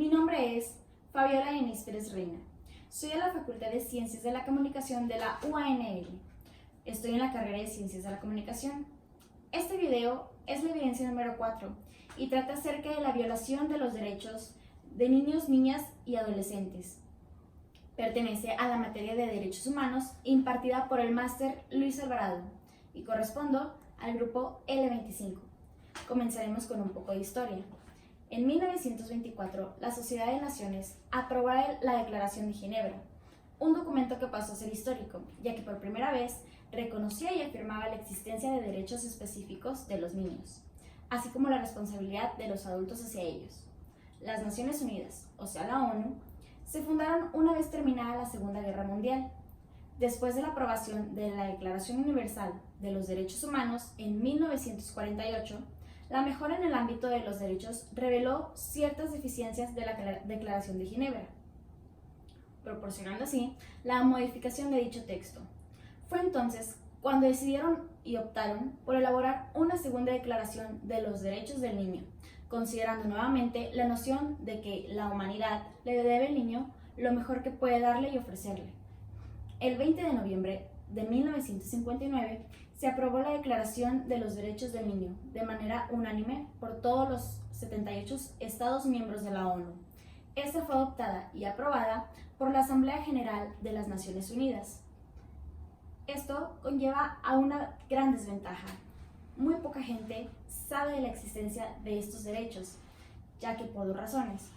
Mi nombre es Fabiola Denise Pérez Reina. Soy de la Facultad de Ciencias de la Comunicación de la UANL. Estoy en la carrera de Ciencias de la Comunicación. Este video es la evidencia número 4 y trata acerca de la violación de los derechos de niños, niñas y adolescentes. Pertenece a la materia de Derechos Humanos impartida por el máster Luis Alvarado y correspondo al grupo L25. Comenzaremos con un poco de historia. En 1924, la Sociedad de Naciones aprobó la Declaración de Ginebra, un documento que pasó a ser histórico, ya que por primera vez reconocía y afirmaba la existencia de derechos específicos de los niños, así como la responsabilidad de los adultos hacia ellos. Las Naciones Unidas, o sea la ONU, se fundaron una vez terminada la Segunda Guerra Mundial. Después de la aprobación de la Declaración Universal de los Derechos Humanos en 1948, la mejora en el ámbito de los derechos reveló ciertas deficiencias de la Declaración de Ginebra, proporcionando así la modificación de dicho texto. Fue entonces cuando decidieron y optaron por elaborar una segunda declaración de los derechos del niño, considerando nuevamente la noción de que la humanidad le debe al niño lo mejor que puede darle y ofrecerle. El 20 de noviembre de 1959 se aprobó la Declaración de los Derechos del Niño de manera unánime por todos los 78 Estados miembros de la ONU. Esta fue adoptada y aprobada por la Asamblea General de las Naciones Unidas. Esto conlleva a una gran desventaja. Muy poca gente sabe de la existencia de estos derechos, ya que por dos razones.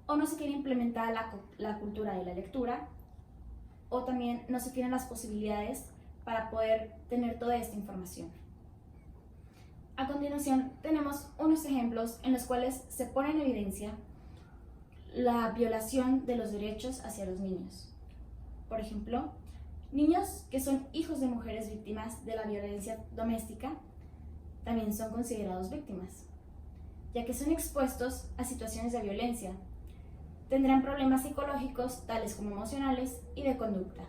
O no se quiere implementar la cultura de la lectura, o también no se tienen las posibilidades para poder tener toda esta información. A continuación, tenemos unos ejemplos en los cuales se pone en evidencia la violación de los derechos hacia los niños. Por ejemplo, niños que son hijos de mujeres víctimas de la violencia doméstica también son considerados víctimas, ya que son expuestos a situaciones de violencia. Tendrán problemas psicológicos, tales como emocionales y de conducta.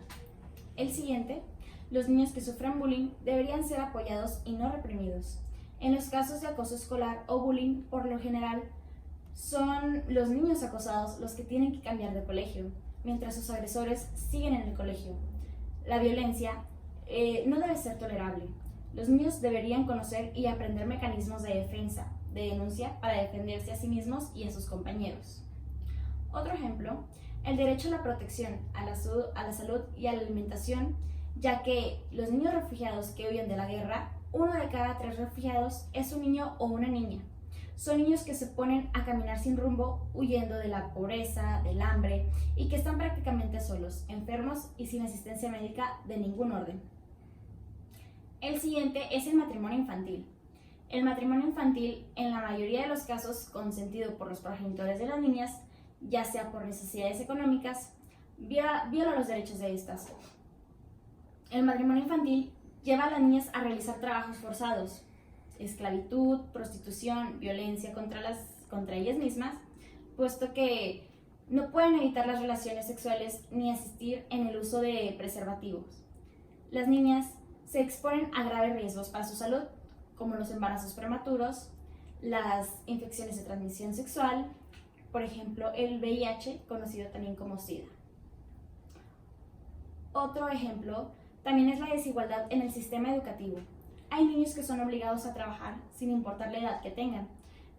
El siguiente, los niños que sufren bullying deberían ser apoyados y no reprimidos. En los casos de acoso escolar o bullying, por lo general, son los niños acosados los que tienen que cambiar de colegio, mientras sus agresores siguen en el colegio. La violencia no debe ser tolerable. Los niños deberían conocer y aprender mecanismos de defensa, de denuncia, para defenderse a sí mismos y a sus compañeros. Otro ejemplo, el derecho a la protección, a la salud y a la alimentación, ya que los niños refugiados que huyen de la guerra, 1 de cada 3 refugiados es un niño o una niña. Son niños que se ponen a caminar sin rumbo, huyendo de la pobreza, del hambre, y que están prácticamente solos, enfermos y sin asistencia médica de ningún orden. El siguiente es el matrimonio infantil. El matrimonio infantil, en la mayoría de los casos consentido por los progenitores de las niñas, ya sea por necesidades económicas, viola los derechos de estas. El matrimonio infantil lleva a las niñas a realizar trabajos forzados, esclavitud, prostitución, violencia contra ellas mismas, puesto que no pueden evitar las relaciones sexuales ni asistir en el uso de preservativos. Las niñas se exponen a graves riesgos para su salud, como los embarazos prematuros, las infecciones de transmisión sexual, por ejemplo, el VIH, conocido también como SIDA. Otro ejemplo también es la desigualdad en el sistema educativo. Hay niños que son obligados a trabajar sin importar la edad que tengan.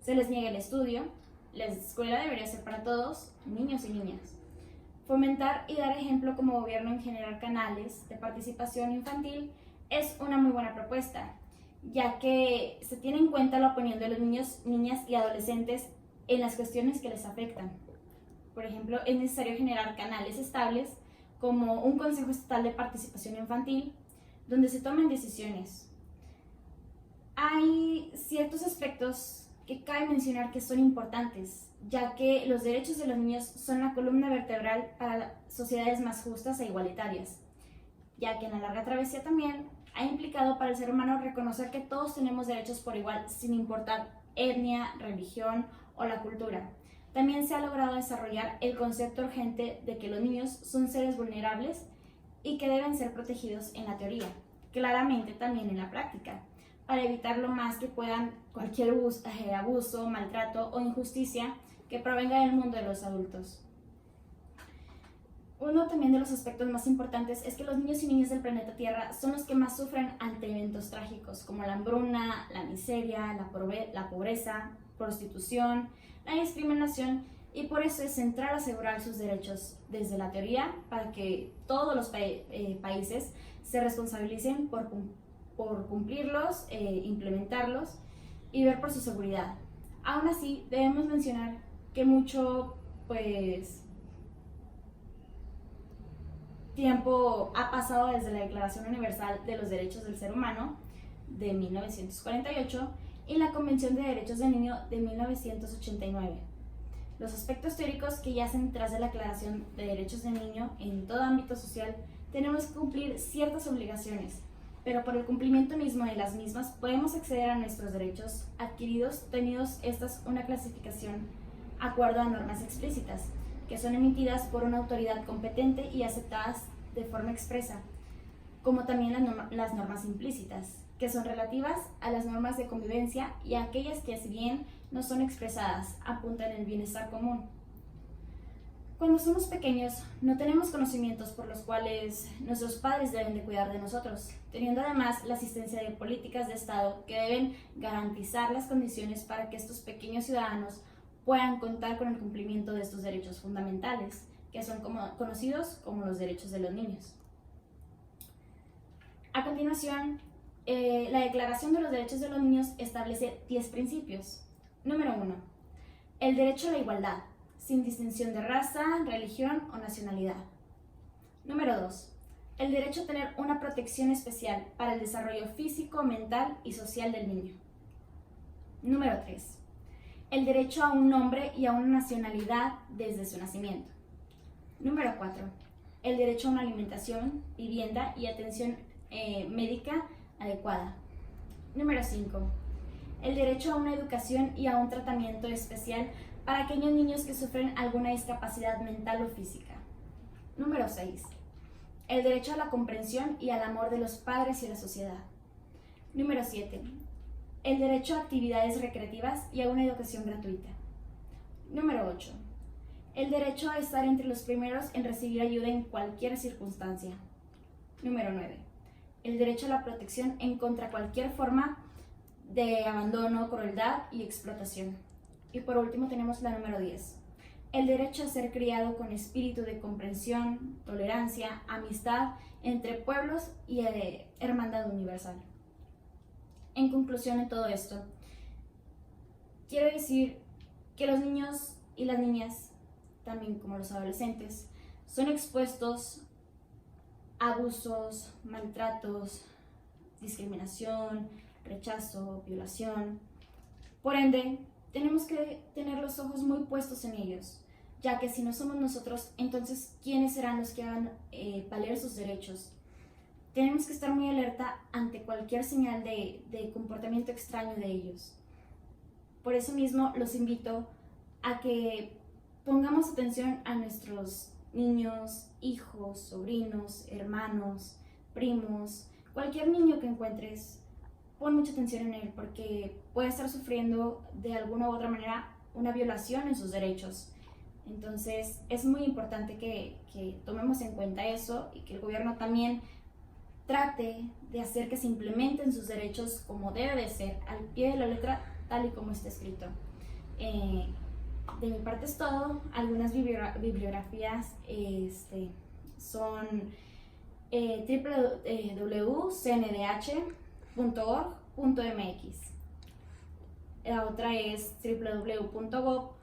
Se les niega el estudio. La escuela debería ser para todos, niños y niñas. Fomentar y dar ejemplo como gobierno en generar canales de participación infantil es una muy buena propuesta, ya que se tiene en cuenta la opinión de los niños, niñas y adolescentes en las cuestiones que les afectan. Por ejemplo, es necesario generar canales estables como un Consejo Estatal de Participación Infantil, donde se tomen decisiones. Hay ciertos aspectos que cabe mencionar que son importantes, ya que los derechos de los niños son la columna vertebral para sociedades más justas e igualitarias, ya que en la larga travesía también ha implicado para el ser humano reconocer que todos tenemos derechos por igual, sin importar etnia, religión o la cultura. También se ha logrado desarrollar el concepto urgente de que los niños son seres vulnerables y que deben ser protegidos en la teoría, claramente también en la práctica, para evitar lo más que puedan cualquier abuso, maltrato o injusticia que provenga del mundo de los adultos. Uno también de los aspectos más importantes es que los niños y niñas del planeta Tierra son los que más sufren ante eventos trágicos como la hambruna, la miseria, la pobreza, prostitución, la discriminación, y por eso es central asegurar sus derechos desde la teoría para que todos los países se responsabilicen por cumplirlos, implementarlos y ver por su seguridad. Aún así, debemos mencionar que mucho tiempo ha pasado desde la Declaración Universal de los Derechos del Ser Humano de 1948 y la Convención de Derechos del Niño de 1989. Los aspectos teóricos que yacen tras de la Declaración de Derechos del Niño en todo ámbito social, tenemos que cumplir ciertas obligaciones, pero por el cumplimiento mismo de las mismas podemos acceder a nuestros derechos adquiridos, tenidos estas una clasificación de acuerdo a normas explícitas, que son emitidas por una autoridad competente y aceptadas de forma expresa, como también las normas implícitas, que son relativas a las normas de convivencia y a aquellas que, si bien no son expresadas, apuntan al bienestar común. Cuando somos pequeños, no tenemos conocimientos por los cuales nuestros padres deben de cuidar de nosotros, teniendo además la asistencia de políticas de Estado que deben garantizar las condiciones para que estos pequeños ciudadanos puedan contar con el cumplimiento de estos derechos fundamentales, que son conocidos como los derechos de los niños. A continuación, la Declaración de los Derechos de los Niños establece 10 principios. Número 1. El derecho a la igualdad, sin distinción de raza, religión o nacionalidad. Número 2. El derecho a tener una protección especial para el desarrollo físico, mental y social del niño. Número 3. El derecho a un nombre y a una nacionalidad desde su nacimiento. Número 4. El derecho a una alimentación, vivienda y atención médica adecuada. Número 5. El derecho a una educación y a un tratamiento especial para aquellos niños que sufren alguna discapacidad mental o física. Número 6. El derecho a la comprensión y al amor de los padres y la sociedad. Número 7. El derecho a actividades recreativas y a una educación gratuita. Número 8. El derecho a estar entre los primeros en recibir ayuda en cualquier circunstancia. Número 9. El derecho a la protección en contra cualquier forma de abandono, crueldad y explotación. Y por último tenemos la número 10. El derecho a ser criado con espíritu de comprensión, tolerancia, amistad entre pueblos y hermandad universal. En conclusión de todo esto, quiero decir que los niños y las niñas, también como los adolescentes, son expuestos a abusos, maltratos, discriminación, rechazo, violación. Por ende, tenemos que tener los ojos muy puestos en ellos, ya que si no somos nosotros, entonces ¿quiénes serán los que hagan valer sus derechos? Tenemos que estar muy alerta ante cualquier señal de comportamiento extraño de ellos. Por eso mismo los invito a que pongamos atención a nuestros niños, hijos, sobrinos, hermanos, primos, cualquier niño que encuentres. Pon mucha atención en él porque puede estar sufriendo de alguna u otra manera una violación en sus derechos. Entonces es muy importante que tomemos en cuenta eso y que el gobierno también trate de hacer que se implementen sus derechos como debe de ser, al pie de la letra, tal y como está escrito. De mi parte es todo. Algunas bibliografías son www.cndh.org.mx. La otra es www.gov.mx.